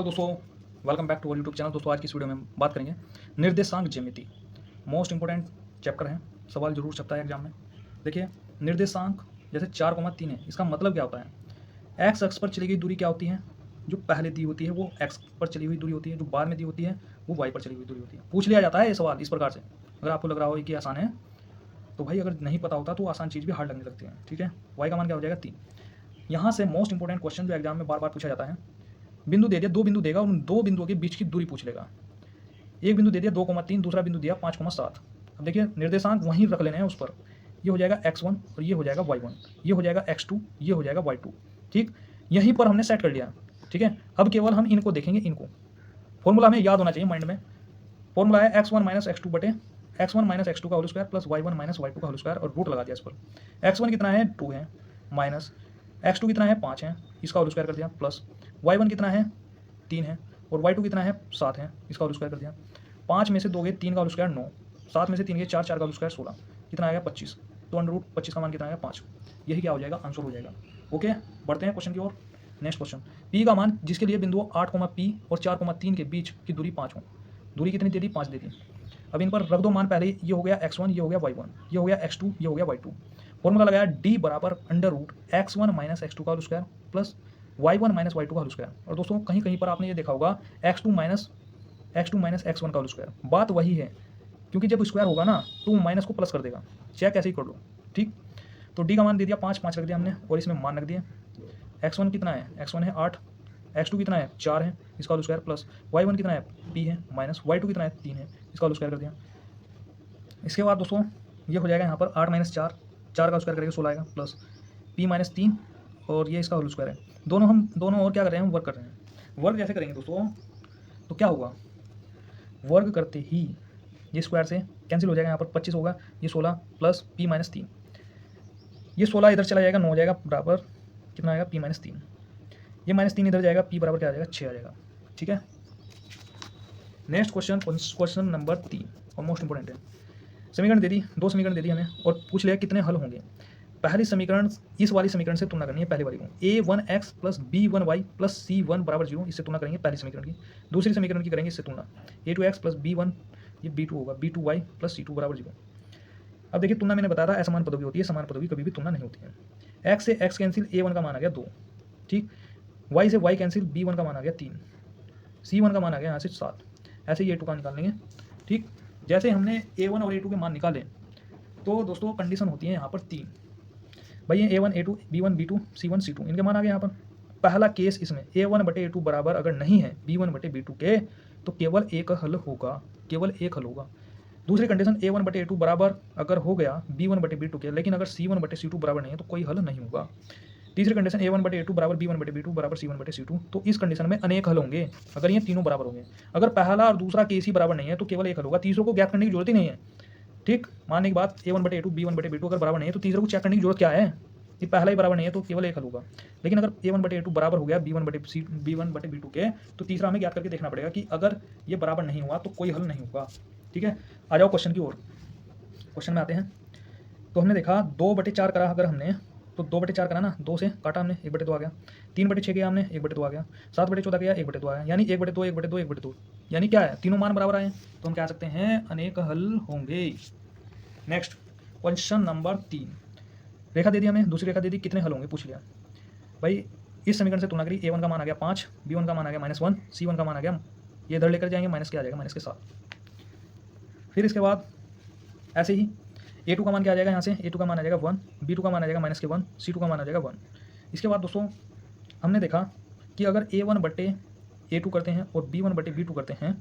Hello दोस्तों, welcome back to our YouTube channel. दोस्तों आज की इस वीडियो में हम बात करेंगे निर्देशांक ज्यामिति। मोस्ट इंपॉर्टेंट चैप्टर है, सवाल जरूर छपता है एग्जाम में। देखिए, निर्देशांक जैसे 4,3 है, इसका मतलब क्या होता है? एक्स अक्ष पर चली गई दूरी क्या होती है? जो पहले दी होती है वो एक्स पर चली हुई दूरी होती है, जो बाद में दी होती है वो वाई पर चली हुई दूरी होती है। पूछ लिया जाता है ये सवाल इस प्रकार से। अगर आपको लग रहा हो कि आसान है तो भाई अगर नहीं पता होता तो आसान चीज़ भी हार्ड लगने लगती है। ठीक है, वाई का मान क्या हो जाएगा 3। यहाँ से मोस्ट इंपॉर्टेंट क्वेश्चन जो एग्जाम में बार बार पूछा जाता है, बिंदु दे दिया, 2 बिंदु देगा, उन 2 बिंदुओं के बीच की दूरी पूछ लेगा। एक बिंदु दे दिया 2,3, दूसरा बिंदु दिया 5,7। अब देखिए निर्देशांक वहीं रख लेने हैं उस पर। ये हो जाएगा x1 और ये हो जाएगा y1, ये हो जाएगा x2, ये हो जाएगा y2। ठीक, यहीं पर हमने सेट कर लिया। ठीक है, अब केवल हम इनको देखेंगे। इनको फॉर्मूला हमें याद होना चाहिए माइंड में। फॉर्मूला है x1 माइनस एक्स टू बटे x1 माइनस एक्स टू का whole square plus y1 minus y2 का होल स्क्वायर, और रूट लगा दिया इस पर। x1 कितना है 2 है, माइनस x2 कितना है 5 है, इसका होल स्क्वायर कर दिया, प्लस y1 कितना है 3 है, और y2 कितना है 7 है, इसका होल स्क्वायर कर दिया। 5 में से 2 गए 3 का होल स्क्वायर 9, 7 में से 3 गए 4, 4 का होल स्क्वायर 16, कितना आएगा 25। तो अंडर रूट 25 का मान कितना आएगा 5। यही क्या हो जाएगा, आंसर हो जाएगा। ओके, बढ़ते हैं क्वेश्चन की ओर। नेक्स्ट क्वेश्चन, p का मान जिसके लिए बिंदुओं 8, p और 4,3 के बीच की दूरी 5 हो। दूरी कितनी दे दी, 5 दे दी। अब इन पर रख दो मान पहले। ये हो गया x1, ये हो गया y1, ये हो गया x2, ये हो गया y2। फॉर्मूला लगाया d बराबर under root x1 minus x two का whole square plus y1 minus y2 का होल स्क्वायर। और दोस्तों कहीं कहीं पर आपने ये देखा होगा x2 माइनस x1 का होल स्क्वायर। बात वही है, क्योंकि जब स्क्वायर होगा ना तो माइनस को प्लस कर देगा। चेक ऐसे ही कर लो। ठीक, तो डी का मान दे दिया 5, 5 रख दिया हमने, और इसमें मान रख दिए। x1 कितना है, x1 है 8, x2 कितना है 4 है, इसका होल स्क्वायर, प्लस y1 कितना है p है, माइनस y2 कितना है 3 है, इसका होल स्क्वायर कर दिया। इसके बाद दोस्तों ये हो जाएगा यहाँ पर 8 माइनस 4, 4 का स्क्वायर करेंगे 16 आएगा, प्लस p माइनस 3, और ये इसका होल स्क्वायर है। दोनों और क्या कर रहे हैं, हम वर्क कर रहे हैं। वर्क जैसे करेंगे दोस्तों तो क्या होगा, वर्ग करते ही ये स्क्वायर से कैंसिल हो जाएगा, यहाँ पर 25 होगा, ये 16 प्लस p माइनस 3, ये 16 इधर चला जाएगा, 9 हो जाएगा, बराबर कितना आएगा p माइनस 3, ये माइनस 3 इधर जाएगा, p बराबर क्या आ जाएगा 6 आ जाएगा। ठीक है, नेक्स्ट क्वेश्चन, क्वेश्चन नंबर 3 और मोस्ट इंपॉर्टेंट है। समीकरण दे दी, 2 समीकरण दे दी हमें, और पूछ लिया कितने हल होंगे। पहली समीकरण इस वाली समीकरण से तुलना करनी है, पहली वाली को a1x plus b1y plus c1 बराबर 0, इससे तुलना करेंगे पहली समीकरण की। दूसरी समीकरण की करेंगे इससे तुलना, a2x प्लस b1, ये b2 होगा, b2y प्लस c2 बराबर 0। अब देखिए तुलना मैंने बताया था असमान पदों की होती है, समान पदों की कभी भी तुलना नहीं होती है। x से x कैंसिल, a1 का मान आ गया 2। ठीक, y से y कैंसिल, b1 का मान आ गया 3, c1 का मान आ गया यहाँ से 7। ऐसे ही a2 का निकाल लेंगे। ठीक, जैसे हमने a1 और a2 के मान निकाले तो दोस्तों कंडीशन होती है यहाँ पर 3। भाई ये a1, a2, b1, b2, c1, c2 इनके मान आ गए यहाँ पर। पहला केस इसमें a1 बटे a2 बराबर अगर नहीं है b1 बटे b2 के, तो केवल एक हल होगा, केवल एक हल होगा। दूसरी कंडीशन a1 बटे a2 बराबर अगर हो गया b1 बटे b2 के, लेकिन अगर c1 बटे c2 बराबर नहीं है तो कोई हल नहीं होगा। तीसरी कंडीशन a1 बटे a2 बराबर b1 बटे b2 बराबर c1 बटे c2, तो इस कंडीशन में अनेक हल होंगे अगर ये तीनों बराबर होंगे। अगर पहला और दूसरा केस ही बराबर नहीं है तो केवल एक हल होगा, तीसरों को ज्ञात करने की जरूरत ही नहीं है। ठीक, मानने की बात a1 बटे a2 b1 बटे b2 अगर बराबर नहीं है तो तीसरे को चेक करने की जरूरत क्या है, ये पहला ही बराबर नहीं है तो केवल एक हल होगा। लेकिन अगर a1 बटे a2 बराबर हो गया b1 बटे b2 के, तो तीसरा हमें ज्ञात करके देखना पड़ेगा कि अगर ये बराबर नहीं हुआ तो कोई हल नहीं होगा। ठीक है, आ जाओ क्वेश्चन की ओर। क्वेश्चन में आते हैं। तो हमने देखा 2/4 करा अगर हमने, तो 2/4 करा ना, 2 से काटा हमने 1/2 आ गया, 3/6 किया हमने 1/2 आ गया, 7/14 किया 1/2 आ गया, यानी 1/2 1/2 1/2, यानी क्या है, तीनों मान बराबर आए, तो हम कह सकते हैं अनेक हल होंगे। नेक्स्ट क्वेश्चन नंबर 3, रेखा दे दी हमें, दूसरी रेखा दे दी, कितने हल होंगे पूछ लिया। भाई इस समीकरण से तुलना करी, a1 का मान आ गया 5, b1 का मान आ गया -1, c1 का मान आ गया, ये इधर लेकर जाएंगे माइनस के आ जाएगा, माइनस के 7। फिर इसके बाद ऐसे ही a2 का मान क्या आ जाएगा, यहाँ से a2 का मान आ जाएगा 1, b2 का मान आ जाएगा -1, c2 का मान आ जाएगा 1। इसके बाद दोस्तों हमने देखा कि अगर a1 बटे a2 करते हैं और b1 बटे b2 करते हैं,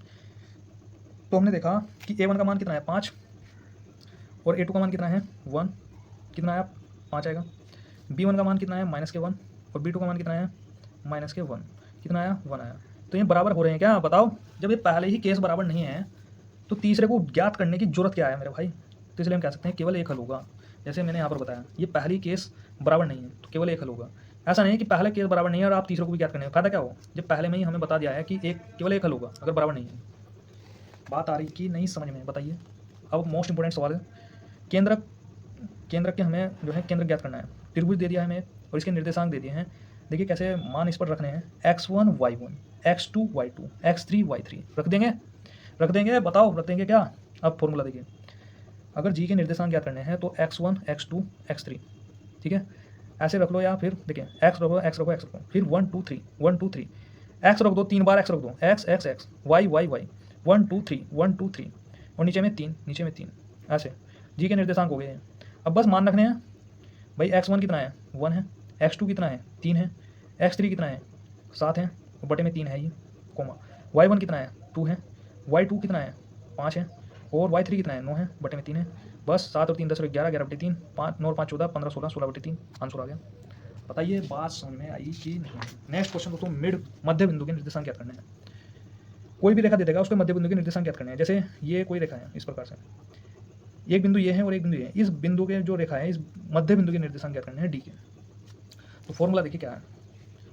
तो हमने देखा कि a1 का मान कितना है 5 और a2 का मान कितना है 1, कितना आया 5 आएगा। b1 का मान कितना है -1 और b2 का मान कितना है -1, कितना आया 1 आया। तो ये बराबर हो रहे हैं क्या, बताओ। जब ये पहले ही केस बराबर नहीं है तो तीसरे को ज्ञात करने की जरूरत क्या है मेरे भाई। तो इसलिए हम कह सकते हैं केवल एक हल होगा। जैसे मैंने यहाँ पर बताया ये पहली केस बराबर नहीं है तो केवल एक हल होगा। ऐसा नहीं है कि पहले केस बराबर नहीं है और आप तीसरे को भी ज्ञात करने का फायदा क्या हो, जब पहले में ही हमें बता दिया है कि केवल एक हल होगा अगर बराबर नहीं है। बात आ रही कि नहीं समझ में, बताइए। अब मोस्ट इंपॉर्टेंट सवाल है, केंद्र के हमें जो है केंद्र ज्ञात करना है। त्रिभुज दे दिया है हमें और इसके निर्देशांक दे दिए हैं। देखिए कैसे मान इस पर रखने हैं, x1 y1 x2 y2 x3 y3 रख देंगे बताओ, रख देंगे क्या? अब फॉर्मूला देखिए, अगर जी के निर्देशांक ज्ञात करने हैं तो x1 x2 x3, ठीक है, ऐसे रख लो, या फिर देखिए x रखो x रखो x रखो, फिर 1 2 3 1 2 3 x रख दो, 3 बार x रख दो, x x x y y y 1 2 3 1 2 3 और नीचे में 3 ऐसे जी के निर्देशांक हो गए हैं। अब बस मान रखने हैं भाई, x1 कितना है 1 है, x2 कितना है 3 है, x3 कितना है 7 है और बटे में 3 है ये, कोमा y1 कितना है 2 है, y2 कितना है 5 है और y3 कितना है 9 है, बटे में 3 है। बस 7 और 3 10 और 11 11 बटे 3 5 9 और 5 14 15 16 16 बटे 3 आंसर आ गया। बताइए बात समझ में आई कि नहीं? नेक्स्ट क्वेश्चन दोस्तों, मध्य बिंदु के निर्देशांक ज्ञात करने हैं। कोई भी रेखा दे देगा, उसके मध्य बिंदु के निर्देशांक ज्ञात करने हैं। जैसे ये कोई रेखा है इस प्रकार से, एक बिंदु ये है और एक बिंदु ये है, इस बिंदु के जो रेखा है इस मध्य बिंदु के निर्देशांक ज्ञात करने हैं डी के। तो फॉर्मूला देखिए क्या है,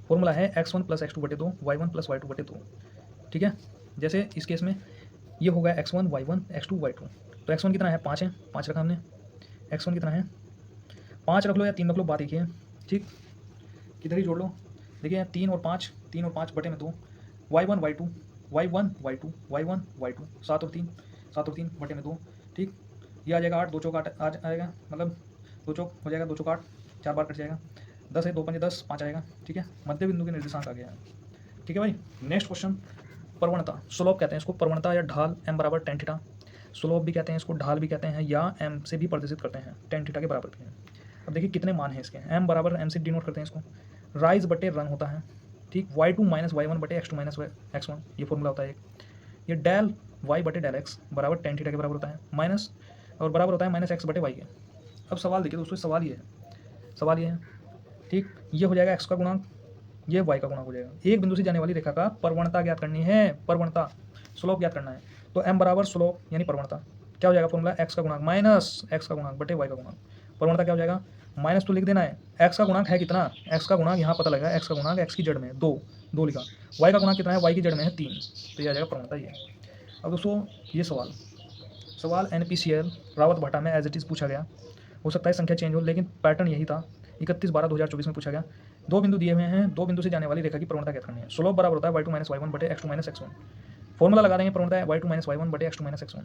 फॉर्मूला है x1 + x2 बटे 2 y1 + y2 बटे 2, ठीक है। जैसे इस केस में ये हो गया x1 y1 x2 y2, तो x1 कितना है 5 है, 5 रखा हमने, x1 कितना है 5 रख लो या 3 रख लो, बात एक ही है, ठीक, किधर ही जोड़ लो। देखिए 3 और 5 बटे में 2, y1 y2 y1 y2 y1 y2 7 और 3 बटे में 2, ठीक, ये आ जाएगा 8, 2 चौक 8 आ जाएगा, मतलब 2 चौक हो जाएगा, 2 चौक 8, 4 बार कट जाएगा, 10 है 2 पंजे 10 5 आएगा, ठीक है, मध्य बिंदु के निर्देशांक आ गया है, ठीक है भाई। नेक्स्ट क्वेश्चन, प्रवणता, स्लोप कहते हैं इसको, प्रवणता या ढाल m बराबर tan थीटा, स्लोप भी कहते हैं इसको, ढाल भी कहते हैं, या m से भी प्रदर्शित करते हैं, tan थीटा के बराबर भी है। अब देखिए कितने मान हैं इसके, m बराबर m से डिनोट करते हैं इसको, राइज बटे रन होता है, ठीक, y2 - y1 बटे x2 - x1 ये फॉर्मूला होता है एक, ये डेल y बटे डेल x बराबर tan थीटा के बराबर होता है, माइनस और बराबर होता है -x बटे y के। अब सवाल देखिए दोस्तों, सवाल ये है, ठीक, ये हो जाएगा x का गुणांक, ये y का गुणांक हो जाएगा। एक बिंदु से जाने वाली रेखा का प्रवणता ज्ञात करनी है, प्रवणता, स्लोप ज्ञात करना है, तो m बराबर स्लोप यानी प्रवणता क्या हो जाएगा, फॉर्मूला x का गुणांक माइनस x का गुणांक बटे y का गुणांक, प्रवणता क्या हो जाएगा, माइनस तो लिख देना है, x का गुणांक है कितना, x का गुणांक यहाँ पता लगा, x का गुणांक x की जड़ में 2 लिखा, y का गुणांक कितना है, y की जड़ में है 3, तो ये आ जाएगा प्रवणता ये। अब दोस्तों ये सवाल NPCL रावत भाटा में एज इट इज़ पूछा गया, हो सकता है संख्या चेंज हो, लेकिन पैटर्न यही था, 31/12/2024 में पूछा गया। 2 बिंदु दिए हुए हैं, 2 बिंदु से जाने वाली रेखा की प्रवणता ज्ञात करनी है। स्लोप बराबर होता है y2 - y1 बटे x2 - x1, फॉर्मूला लगा देंगे, प्रवणता है y2 - y1 बटे x2 - x1,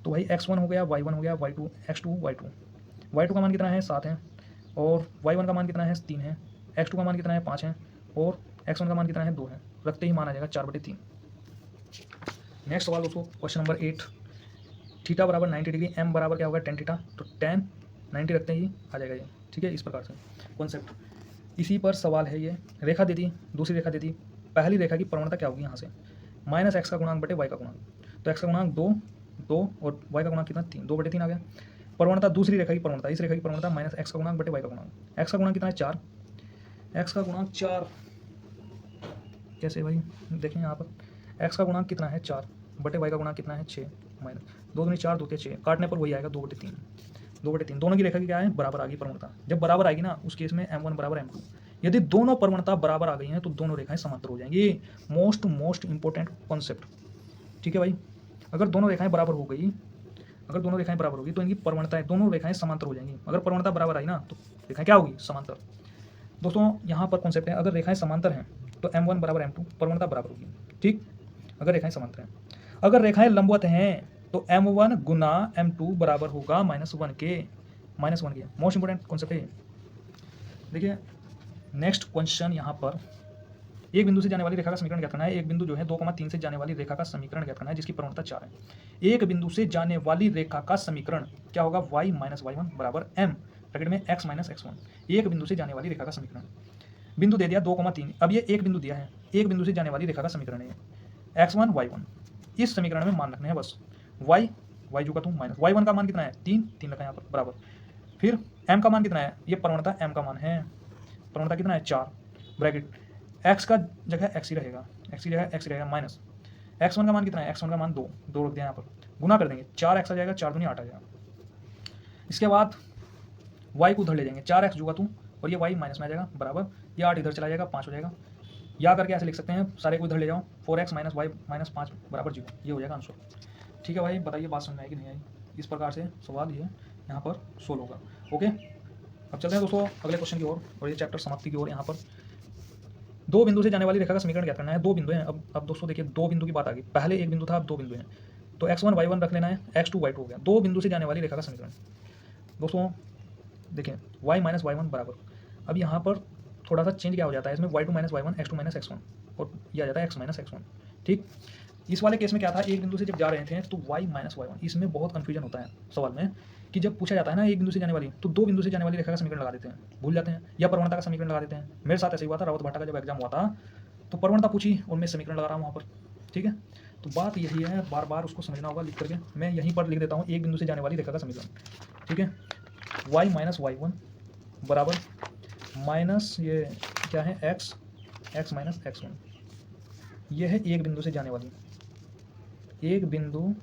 तो भाई x1 हो गया, y1 हो गया, y2 x2 y2 का मान कितना है 7 है, और y1 का मान कितना है 3 है, x2 का मान कितना है 5 है, और x1 का मान कितना है 2 है, रखते ही मान आ जाएगा 4/3। नेक्स्ट सवाल दोस्तों, क्वेश्चन नंबर 8, थीटा बराबर 90 डिग्री, m बराबर क्या होगा tan थीटा, तो tan 90 रखते ही आ जाएगा ये, ठीक है। इस प्रकार से कॉन्सेप्ट इसी पर सवाल है। ये रेखा दे दी, दूसरी रेखा दे दी, पहली रेखा की प्रवणता क्या होगी यहाँ से, -x का गुणांक बटे y का गुणांक, तो x का गुणांक 2 और y का गुणांक कितना 3, 2/3 आ गया। प्रवणता दूसरी रेखा की प्रवणता, इस रेखा की प्रवणता -x का गुणांक बटे y का गुणांक, x का गुणांक कितना है 4, x का गुणांक 4 कैसे भाई, देखें यहाँ पर x का गुणांक कितना है 4 बटे y का गुणांक कितना है 6, माइनस 2 दूनी 4 2 के 6, काटने पर वही आएगा 2/3, दोनों की रेखा की क्या है बराबर आ गई प्रवणता। जब बराबर आएगी ना उस केस में m1 बराबर m2, यदि दोनों प्रवणता बराबर आ गई हैं तो दोनों रेखाएं समांतर हो जाएंगी। ये मोस्ट इंपॉर्टेंट कॉन्सेप्ट, ठीक है भाई। अगर दोनों रेखाएं बराबर होगी तो इनकी प्रवणताएं, दोनों रेखाएं समांतर हो जाएंगी। अगर प्रवणता बराबर आई ना तो रेखाएं क्या होगी, समांतर। दोस्तों यहाँ पर कॉन्सेप्ट है, अगर रेखाएं समांतर हैं तो m1 बराबर m2, प्रवणता बराबर होगी, ठीक, अगर रेखाएं समांतर हैं। अगर रेखाएं लंबवत हैं तो m1 गुना m2 बराबर होगा -1 के। मोस्ट इंपोर्टेंट कॉन्सेप्ट है। देखिए नेक्स्ट क्वेश्चन, यहाँ पर एक बिंदु से जाने वाली रेखा का समीकरण ज्ञात करना है। एक बिंदु जो है 2,3 से जाने वाली रेखा का समीकरण ज्ञात करना है जिसकी प्रवणता 4 है। एक बिंदु से जाने वाली रेखा का समीकरण क्या होगा, y - y1 बराबर m ब्रैकेट में x - x1। एक बिंदु से जाने वाली रेखा का समीकरण, बिंदु दे दिया 2,3, अब ये एक बिंदु दिया है, एक बिंदु से जाने वाली रेखा का समीकरण है x1 y1। इस समीकरण में मान रखने हैं बस y जो का तुम माइनस y1 का मान कितना है 3 रखा यहाँ पर बराबर, फिर m का मान कितना है, ये प्रवणता m का मान है, प्रवणता कितना है 4 ब्रैकेट, x का जगह x ही रहेगा माइनस x1 का मान कितना है, x1 का मान 2 रख दिया यहाँ पर, गुना कर देंगे 4x आ जाएगा, 4 दूनी 8 आ जाएगा। इसके बाद y को उधर ले जाएंगे, 4x जुगा तुम और ये y माइनस में आ जाएगा बराबर, ये 8 इधर चला जाएगा 5 हो जाएगा, या करके ऐसे लिख सकते हैं, सारे को इधर ले जाओ, 4x - y - 5 बराबर 0, ये हो जाएगा आंसर। ठीक है भाई, बताइए बात समझ में आई कि नहीं आई। इस प्रकार से सवाल ये यहाँ पर सोल्व होगा। ओके, अब चलते हैं दोस्तों अगले क्वेश्चन की ओर और ये चैप्टर समाप्ति की ओर। यहाँ पर दो बिंदु से जाने वाली रेखा का समीकरण क्या करना है। दो बिंदु हैं, अब दोस्तों देखिए दो बिंदु की बात आ गई, पहले एक बिंदु था अब दो बिंदु हैं, तो x1 y1 रख लेना है, x2 y2 हो गया। दो बिंदु से जाने वाली रेखा का समीकरण दोस्तों देखिए y माइनस वाई वन बराबर, अब यहाँ पर थोड़ा सा चेंज क्या हो जाता है इसमें, y2 minus Y one, x2 minus x1 और यह आ जाता है x माइनस x1। ठीक, इस वाले केस में क्या था, एक बिंदु से जब जा रहे थे तो y माइनस वाई वन, इसमें बहुत कन्फ्यूजन होता है सवाल में कि जब पूछा जाता है ना एक बिंदु से जाने वाली, तो दो बिंदु से जाने वाली रेखा का समीकरण लगा देते हैं, भूल जाते हैं, या प्रवणता का समीकरण लगा देते हैं। मेरे साथ ऐसे ही हुआ था, रावत भाटा का जब एग्जाम हुआ था तो प्रवणता पूछी और मैं समीकरण लगा रहा हूँ वहाँ पर। ठीक है, तो बात यही है, बार बार उसको समझना होगा लिख करके। मैं यहीं पर लिख देता हूँ एक बिंदु से जाने वाली रेखा का समीकरण। ठीक है, y माइनस वाई वन बराबर माइनस ये क्या है x माइनस x1, यह है एक बिंदु से जाने वाली, एक बिंदु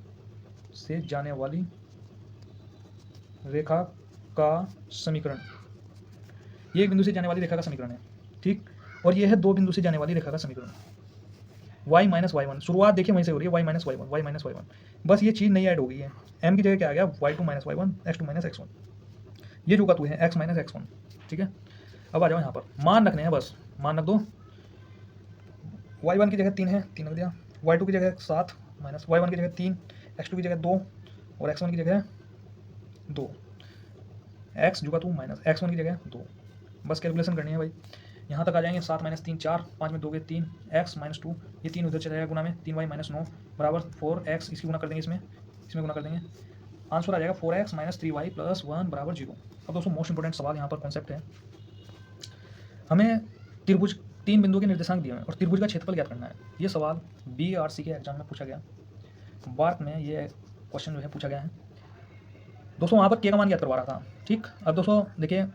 से जाने वाली रेखा का समीकरण, ये एक बिंदु से जाने वाली रेखा का समीकरण है। ठीक, और यह है दो बिंदु से जाने वाली रेखा का समीकरण, y माइनस वाई वन, शुरुआत देखिए वहीं से हो रही है, y minus Y one, y minus Y one, बस ये चीज़ नई ऐड हो गई है, m की जगह क्या आ गया, y2 minus Y one, x2 minus x1, ये जो का तू है x माइनस x1। ठीक है, अब आ जाओ यहाँ पर मान रखने हैं, बस मान रख दो, y1 की जगह 3 है, 3 रख दिया, y2 की जगह 7 माइनस y1 की जगह 3, x2 की जगह 2 और x1 की जगह 2, x जो का तू माइनस x1 की जगह 2, बस कैलकुलेशन करनी है भाई। यहाँ तक आ जाएंगे, 7 माइनस 3 4, 5 में 2 गए 3, x माइनस 2, ये 3 उधर चला जाएगा गुना में, 3y माइनस 9 बराबर 4x, इसकी गुना कर देंगे इसमें गुना कर देंगे, आंसर आ जाएगा 4x माइनस 3y प्लस 1 बराबर 0। अब दोस्तों मोस्ट इंपोर्टेंट सवाल यहाँ पर कॉन्सेप्ट है, हमें त्रिभुज तीन बिंदुओं के निर्देशांक दिए हैं और त्रिभुज का क्षेत्रफल ज्ञात करना है। ये सवाल BRC के एग्जाम में पूछा गया, बार्क में ये क्वेश्चन जो है पूछा गया है दोस्तों। वहाँ पर के का मान ज्ञात करवा रहा था। ठीक, अब दोस्तों देखिए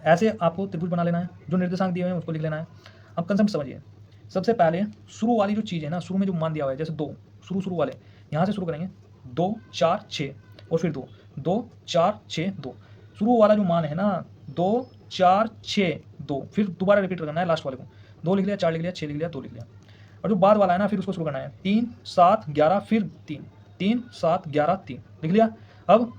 ऐसे आपको त्रिभुज बना लेना है, जो निर्देशांक दिए हुए हैं उसको लिख लेना है। अब कंसेप्ट समझिए, सबसे पहले शुरू वाली जो चीज़ है ना, शुरू में जो मान दिया हुआ है, जैसे 2 शुरू वाले यहाँ से शुरू करेंगे 2 4 6 और फिर 2 2 4 6 2, शुरू वाला जो मान है ना 2 4 6 2, फिर दोबारा रिपीट करना है लास्ट वाले को, 2 लिख लिया, 4 लिख लिया, 6 लिख लिया, 2 लिख लिया, और जो बाद वाला है ना फिर उसको शुरू करना है 3 7 11 फिर 3 3 7 11 3 लिख लिया। अब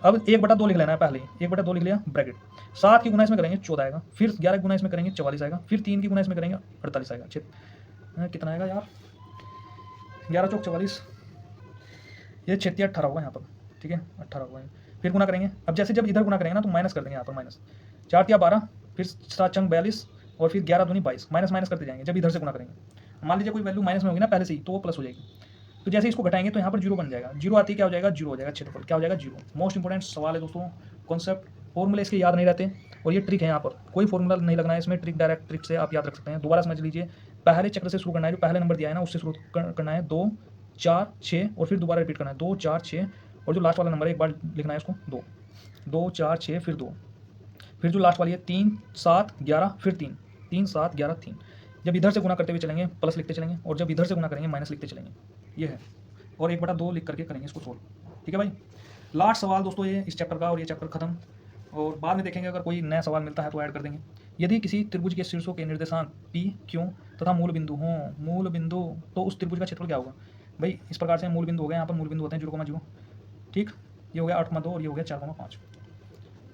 1/2 लिख लेना है, पहले 1/2 लिख लिया ब्रैकेट, 7 की गुना इसमें करेंगे 14 आएगा, फिर 11 की गुना इसमें करेंगे 44 आएगा, फिर 3 की गुना इसमें करेंगे 48 आएगा। कितना आएगा यार, 11 चौक 44, ये 36 18 होगा यहाँ पर। ठीक है, 18 होगा, फिर गुना करेंगे। अब जैसे जब इधर गुना करेंगे ना तो माइनस कर देंगे यहाँ पर, माइनस 4 या 12, फिर 7 चंग 42 और फिर 11 दूनी 22, माइनस करते जाएंगे जब इधर से गुना करेंगे। मान लीजिए कोई वैल्यू माइनस में होगी ना पहले से ही, तो वो प्लस हो जाएगी, तो जैसे इसको घटाएंगे तो यहाँ पर जीरो बन जाएगा, जीरो आती है क्या हो जाएगा, जीरो हो जाएगा, क्षेत्रफल क्या हो जाएगा, जीरो। मोस्ट इंपोर्टेंट सवाल है दोस्तों, कॉन्सेप्ट फॉर्मूले इसके याद नहीं रहते, और ये ट्रिक है, यहाँ पर कोई फॉर्मूला नहीं लगना है इसमें, ट्रिक डायरेक्ट ट्रिक से आप याद रख सकते हैं। दोबारा समझ लीजिए, पहले चक्र से शुरू करना है, जो पहले नंबर दिया है ना उससे शुरू करना है, 2 4 6 और फिर दोबारा रिपीट करना है 2 4 6, और जो लास्ट वाला नंबर है एक बार लिखना है इसको 2 2 4 6 फिर 2, फिर जो लास्ट वाली है 3 7 11 फिर 3 3 7 11 3। जब इधर से गुना करते हुए चलेंगे प्लस लिखते चलेंगे, और जब इधर से गुना करेंगे माइनस लिखते चलेंगे, ये है, और 1/2 लिख करके करेंगे इसको सोल्व। ठीक है भाई, लास्ट सवाल दोस्तों ये इस चैप्टर का, और ये चैप्टर खत्म, और बाद में देखेंगे अगर कोई नया सवाल मिलता है तो ऐड कर देंगे। यदि किसी त्रिभुज के शीर्षों के निर्देशांक P Q तथा मूल बिंदु हों, मूल बिंदु, तो उस त्रिभुज का क्षेत्रफल क्या होगा भाई। इस प्रकार से मूल बिंदु हो गए, यहाँ पर मूल बिंदु होते हैं 0,0। ठीक, ये हो गया 8,2 और ये हो गया 4,5।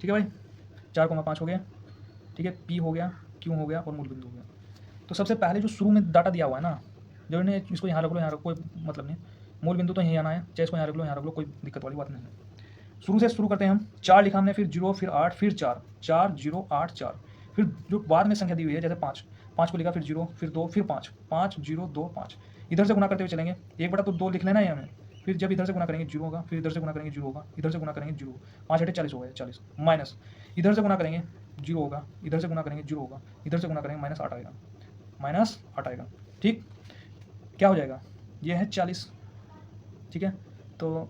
ठीक है भाई, 4,5 हो गया। ठीक है, P हो गया, Q हो गया और मूल बिंदु हो गया। तो सबसे पहले जो शुरू में डाटा दिया हुआ है ना, जो इन्हें इसको यहाँ रख लो, यहाँ रखो, कोई मतलब नहीं, मूल बिंदु तो यहीं आना है, चाहे इसको यहाँ रख लो, यहाँ रख लो, कोई दिक्कत वाली बात नहीं है। शुरू से शुरू करते हैं हम, 4 लिखा हमने, फिर 0 फिर 8 फिर 4 4 0 8 4, फिर जो बाद में संख्या दी हुई है जैसे 5 को लिखा, फिर 0 फिर 2 फिर 5 5 0 2 5, इधर से गुना करते हुए चलेंगे, 1/2 लिख लेना है हमें, फिर जब इधर से गुना करेंगे 0 होगा, फिर इधर से गुना करेंगे 0 होगा, इधर से गुना करेंगे 0, 5 8 40 हो गया 40, माइनस इधर से गुना करेंगे 0 होगा, इधर से गुना करेंगे 0 होगा, इधर से गुना करेंगे -8 आएगा, -8 आएगा। ठीक, क्या हो जाएगा, ये है 40। ठीक है, तो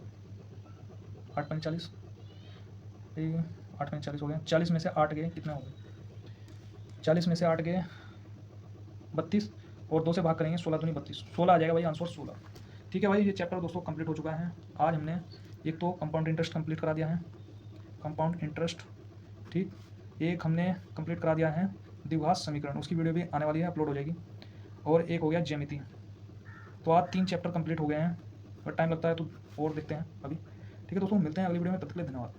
8 5 40, 8 5 40 हो गया, 40 में से 8 गए कितना हो गया, 40 में से 8 गए 32, और 2 से भाग करेंगे 16 दूनी 32, 16 आ जाएगा भाई आंसर 16। ठीक है भाई, ये चैप्टर दोस्तों कंप्लीट हो चुका है। आज हमने एक तो कंपाउंड इंटरेस्ट कंप्लीट करा दिया है, कंपाउंड इंटरेस्ट, ठीक, एक हमने कंप्लीट करा दिया है द्विघात समीकरण, उसकी वीडियो भी आने वाली है, अपलोड हो जाएगी, और एक हो गया ज्यामिति। तो आज 3 चैप्टर कंप्लीट हो गए हैं, और टाइम लगता है तो और देखते हैं अभी। ठीक है दोस्तों, मिलते हैं अगली वीडियो में, तब तक के लिए धन्यवाद।